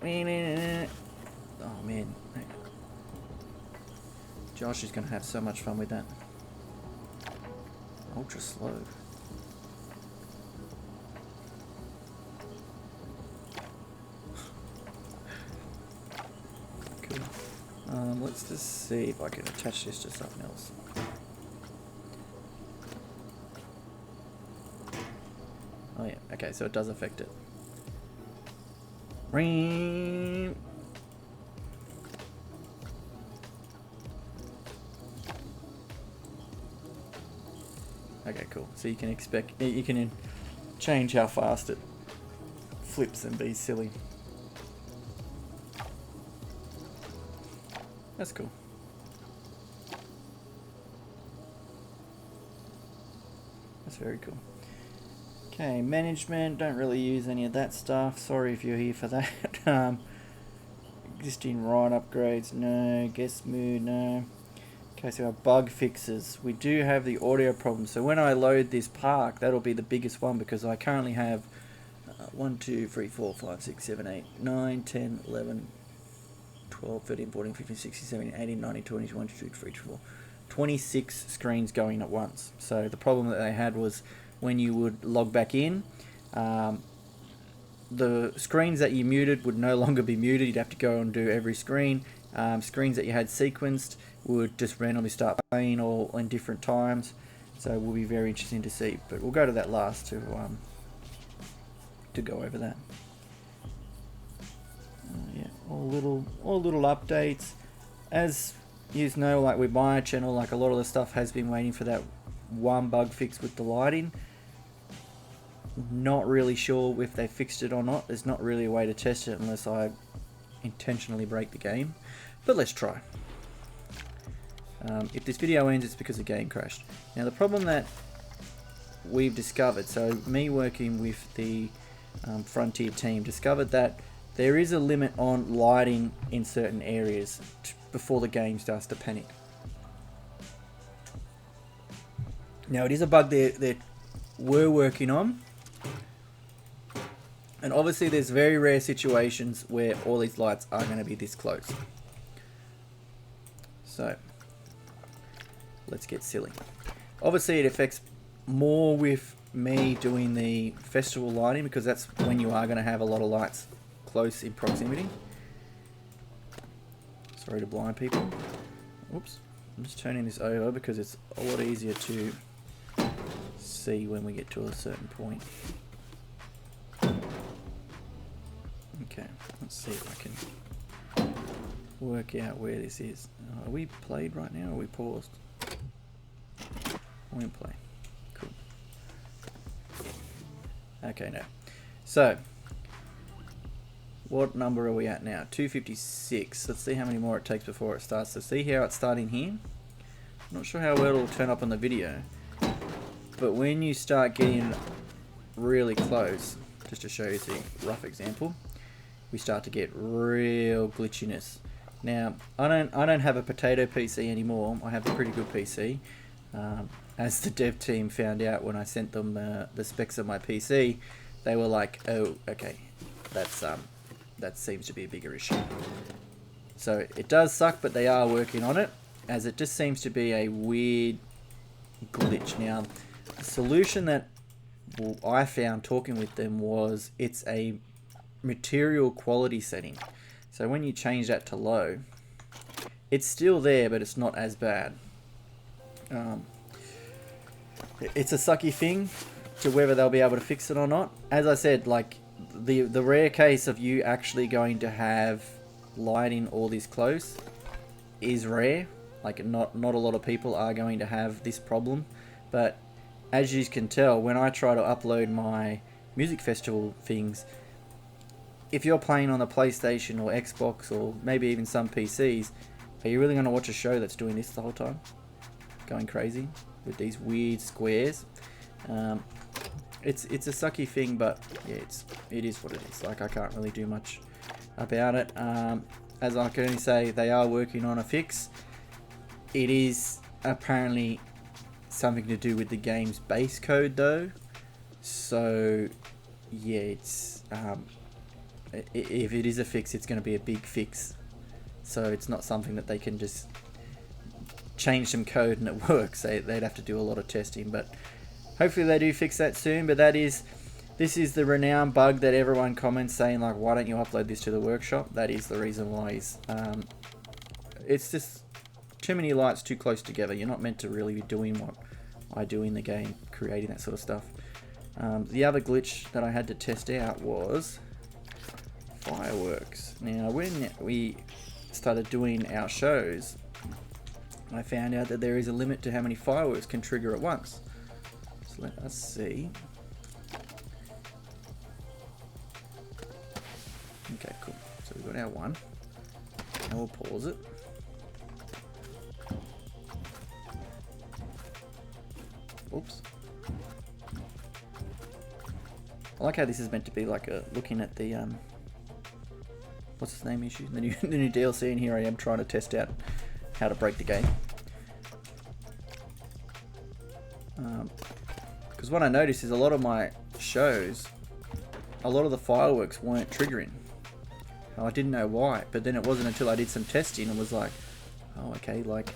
Oh man. Josh is going to have so much fun with that. Ultra slow. Cool. Let's just see if I can attach this to something else. Oh yeah, okay, so it does affect it. Ring. Okay, cool. So you can change how fast it flips and be silly. That's cool. That's very cool. Okay, management, don't really use any of that stuff. Sorry if you're here for that. Existing ride upgrades, no. Guest mood, no. Okay, so our bug fixes. We do have the audio problem. So when I load this park, that'll be the biggest one because I currently have 1, 2, 3, 4, 5, 6, 7, 8, 9, 10, 11, 12, 13, 14, 15, 16, 17, 18, 19, 20, 21, 22, 23, 24, 26 screens going at once. So the problem that they had was when you would log back in, the screens that you muted would no longer be muted. You'd have to go and do every screen. Screens that you had sequenced would just randomly start playing all in different times. So it will be very interesting to see. But we'll go to that last to go over that. Yeah, all little updates. As you know, like with my channel, like a lot of the stuff has been waiting for that one bug fix with the lighting. Not really sure if they fixed it or not. There's not really a way to test it unless I intentionally break the game, but let's try. If this video ends, it's because the game crashed. Now the problem that we've discovered, so me working with the Frontier team, discovered that there is a limit on lighting in certain areas before the game starts to panic. Now it is a bug that we're working on. And obviously there's very rare situations where all these lights are going to be this close. So, let's get silly. Obviously it affects more with me doing the festival lighting because that's when you are going to have a lot of lights close in proximity. Sorry to blind people. Oops. I'm just turning this over because it's a lot easier to see when we get to a certain point. Okay, let's see if I can work out where this is. Are we played right now or are we paused? We're in play. Cool. Okay, now. So, what number are we at now? 256. Let's see how many more it takes before it starts. So see how it's starting here? I'm not sure how well it'll turn up on the video. But when you start getting really close, just to show you the rough example, we start to get real glitchiness. Now, I don't have a potato PC anymore. I have a pretty good PC. As the dev team found out when I sent them the specs of my PC, they were like, "Oh, okay, that seems to be a bigger issue." So it does suck, but they are working on it, as it just seems to be a weird glitch. Now, the solution that I found talking with them was it's a material quality setting. So when you change that to low, it's still there, but it's not as bad. It's a sucky thing to whether they'll be able to fix it or not. As I said, like the rare case of you actually going to have lighting all this close is rare. Like not a lot of people are going to have this problem, but as you can tell, when I try to upload my music festival things, if you're playing on a PlayStation or Xbox or maybe even some PCs, are you really going to watch a show that's doing this the whole time? Going crazy with these weird squares. It's a sucky thing, but yeah, it is what it is. Like I can't really do much about it. As I can only say, they are working on a fix. It is apparently something to do with the game's base code though. So yeah, it's if it is a fix, it's going to be a big fix. So it's not something that they can just change some code and it works. They'd have to do a lot of testing, but hopefully they do fix that soon. But this is the renowned bug that everyone comments saying, like, why don't you upload this to the workshop? That is the reason why. It's just too many lights too close together. You're not meant to really be doing what I do in the game, creating that sort of stuff. The other glitch that I had to test out was fireworks. Now, when we started doing our shows, I found out that there is a limit to how many fireworks can trigger at once. So let us see. Okay, cool. So we've got our one. Now we'll pause it. Oops. I like how this is meant to be like looking at the what's its name issue? The new DLC, and here I am trying to test out how to break the game. Because what I noticed is a lot of my shows, a lot of the fireworks weren't triggering. I didn't know why, but then it wasn't until I did some testing and was like, oh, okay, like,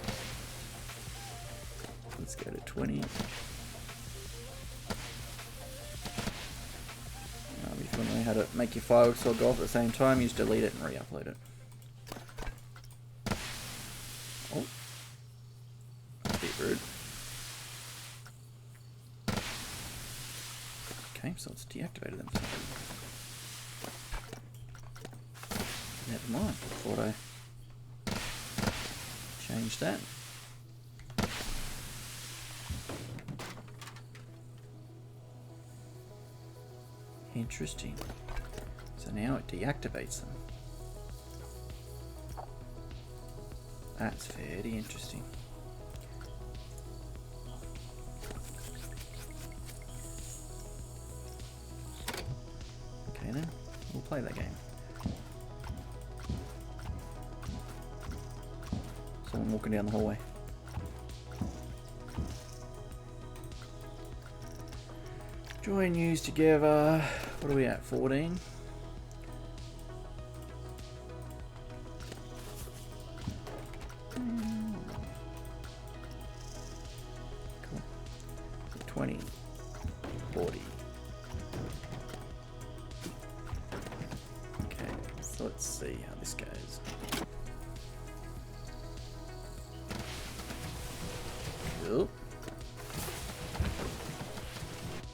let's go to 20. If you want to know how to make your fireworks all go off at the same time, you just delete it and re-upload it. Oh, that's a bit rude. Okay, so it's deactivated them. Never mind, thought I changed that. Interesting. So now it deactivates them. That's very interesting. Okay then, we'll play that game. Someone walking down the hallway. Join news together. What are we at? 14? Cool. 20. 40. Okay, so let's see how this goes. Cool.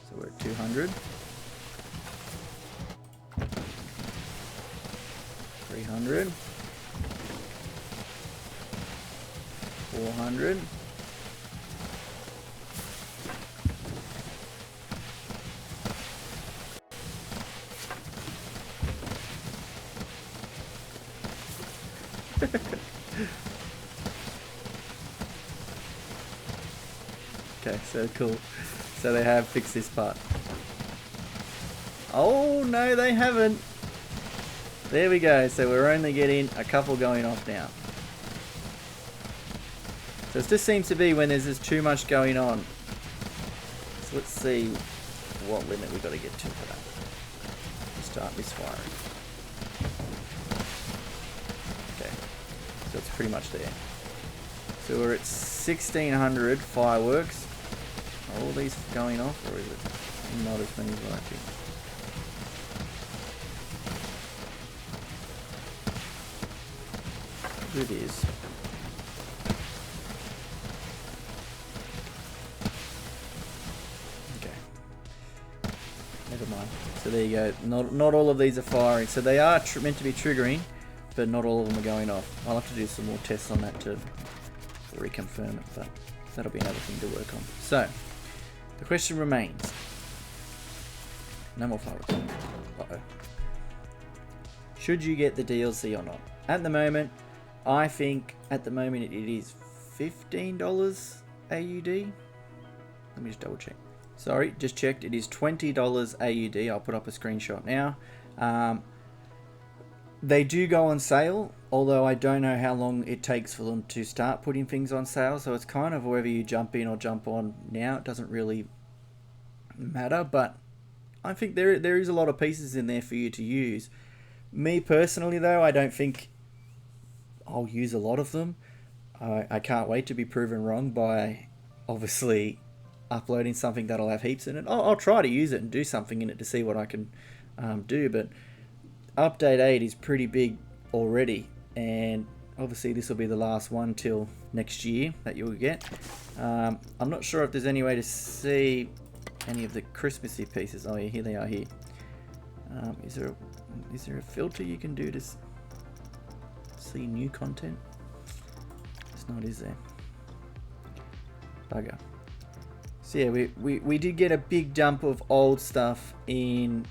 So we're at 200. 300. 400. Okay, so cool. So they have fixed this part. Oh no, they haven't. There we go. So we're only getting a couple going off now. So it just seems to be when there's just too much going on. So let's see what limit we've got to get to for that. Start misfiring. Okay, so it's pretty much there. So we're at 1600 fireworks. Are all these going off, or is it not as many as I think? It is. Okay. Never mind. So there you go. Not all of these are firing. So they are meant to be triggering, but not all of them are going off. I'll have to do some more tests on that to reconfirm it, but that'll be another thing to work on. So the question remains. No more fireworks. Uh-oh. Should you get the DLC or not? At the moment, I think it is $15 AUD. Let me just double check. Sorry, just checked. It is $20 AUD. I'll put up a screenshot now. They do go on sale, although I don't know how long it takes for them to start putting things on sale. So it's kind of whether you jump in or jump on now. It doesn't really matter, but I think there is a lot of pieces in there for you to use. Me personally, though, I don't think I'll use a lot of them. I can't wait to be proven wrong by obviously uploading something that'll have heaps in it. I'll try to use it and do something in it to see what I can do, but update 8 is pretty big already, and obviously this will be the last one till next year that you'll get. I'm not sure if there's any way to see any of the Christmassy pieces. Oh yeah, here they are here. Is there a filter you can do to see new content? It's not, is there? Bugger. So yeah, we did get a big dump of old stuff in,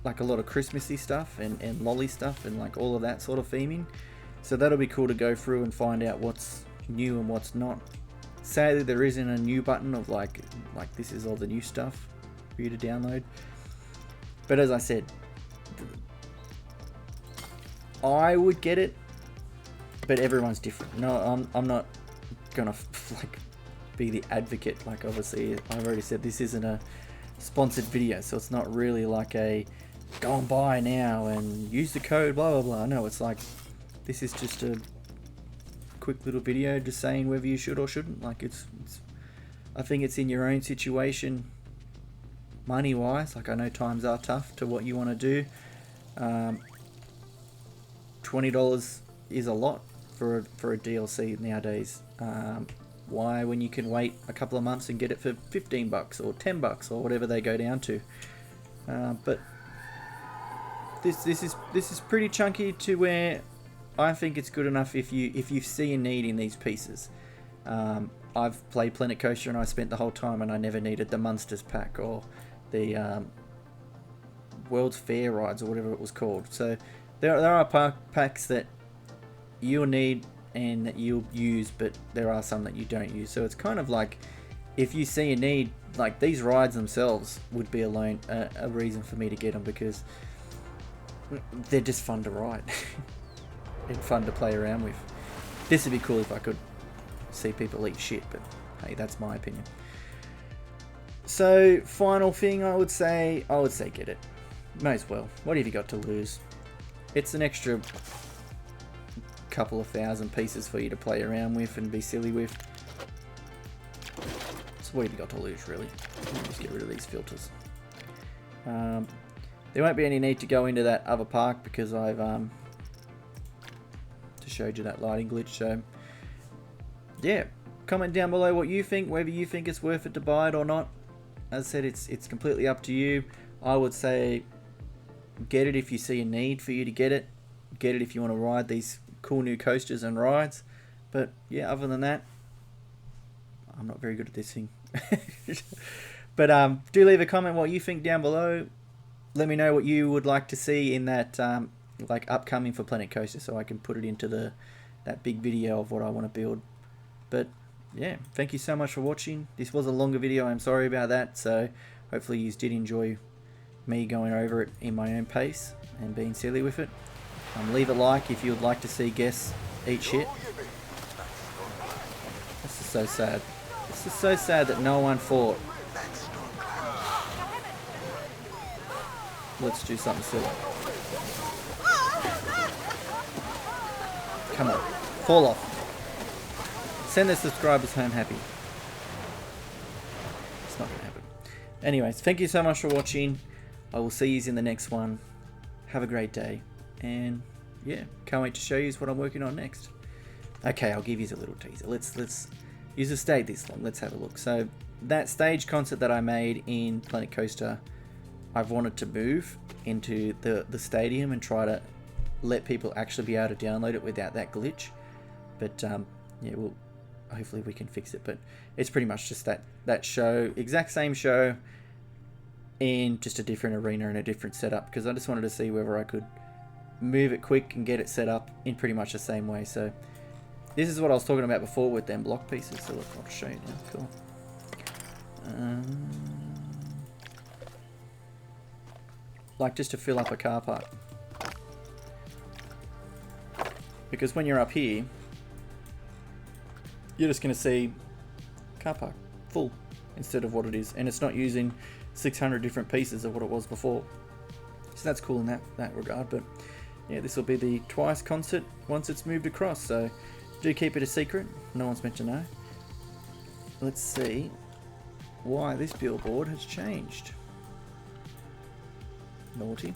like a lot of Christmassy stuff and lolly stuff and like all of that sort of theming. So that'll be cool to go through and find out what's new and what's not. Sadly, there isn't a new button of like this is all the new stuff for you to download. But as I said, I would get it, but everyone's different. No, I'm not gonna like be the advocate. Like obviously, I've already said this isn't a sponsored video, so it's not really like a go and buy now and use the code blah blah blah. No, it's like this is just a quick little video just saying whether you should or shouldn't. Like it's I think it's in your own situation money wise. Like I know times are tough to what you want to do. $20 is a lot for a DLC nowadays. Why, when you can wait a couple of months and get it for $15 or $10 or whatever they go down to? But this is pretty chunky to where I think it's good enough if you see a need in these pieces. I've played Planet Coaster and I spent the whole time and I never needed the Monsters pack or the World's Fair rides or whatever it was called. So there are packs that you'll need and that you'll use, but there are some that you don't use. So it's kind of like if you see a need, like these rides themselves would be alone a reason for me to get them, because they're just fun to ride and fun to play around with. This would be cool if I could see people eat shit, but hey, that's my opinion. So final thing, I would say get it. May as well. What have you got to lose? It's an extra couple of thousand pieces for you to play around with and be silly with. So what have you got to lose, really? Let me just get rid of these filters. There won't be any need to go into that other park because I've just showed you that lighting glitch. So yeah, comment down below what you think, whether you think it's worth it to buy it or not. As I said, it's completely up to you. I would say get it if you see a need for you to get it. Get it if you want to ride these cool new coasters and rides. But yeah, other than that, I'm not very good at this thing. But do leave a comment what you think down below. Let me know what you would like to see in that like upcoming for Planet Coaster, so I can put it into that big video of what I want to build. But yeah, thank you so much for watching. This was a longer video, I'm sorry about that. So hopefully you did enjoy me going over it in my own pace and being silly with it. Leave a like if you would like to see guests eat shit. This is so sad. This is so sad that no one fought. Let's do something silly. Come on, fall off. Send the subscribers home happy. It's not gonna happen. Anyways, thank you so much for watching. I will see you in the next one. Have a great day. And yeah, can't wait to show you what I'm working on next. Okay, I'll give you a little teaser. Let's use a stayed this long. Let's have a look. So that stage concert that I made in Planet Coaster, I've wanted to move into the stadium and try to let people actually be able to download it without that glitch. But yeah, well, hopefully we can fix it. But it's pretty much just that show, exact same show, in just a different arena and a different setup, because I just wanted to see whether I could move it quick and get it set up in pretty much the same way. So this is what I was talking about before with them block pieces. So look, I'll show you now. Cool. Like just to fill up a car park, because when you're up here you're just going to see car park full instead of what it is, and it's not using 600 different pieces of what it was before. So that's cool in that regard. But yeah, this will be the twice concert once it's moved across. So do keep it a secret. No one's meant to know. Let's see why this billboard has changed. Naughty.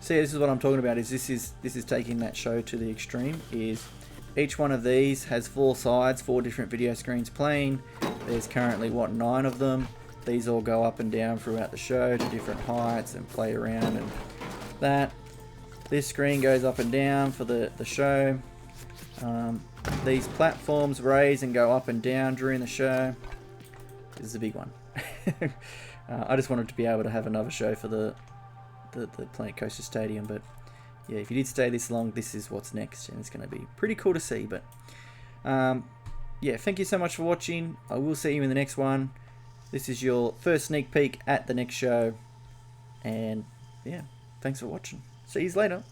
So yeah, this is what I'm talking about. This is taking that show to the extreme. Is each one of these has 4 sides, 4 different video screens playing. There's currently 9 of them. These all go up and down throughout the show to different heights and play around and that. This screen goes up and down for the show. These platforms raise and go up and down during the show. This is a big one. I just wanted to be able to have another show for the Planet Coaster Stadium, but yeah, if you did stay this long, this is what's next, and it's going to be pretty cool to see. But yeah, thank you so much for watching. I will see you in the next one. This is your first sneak peek at the next show, and yeah, thanks for watching. See you later.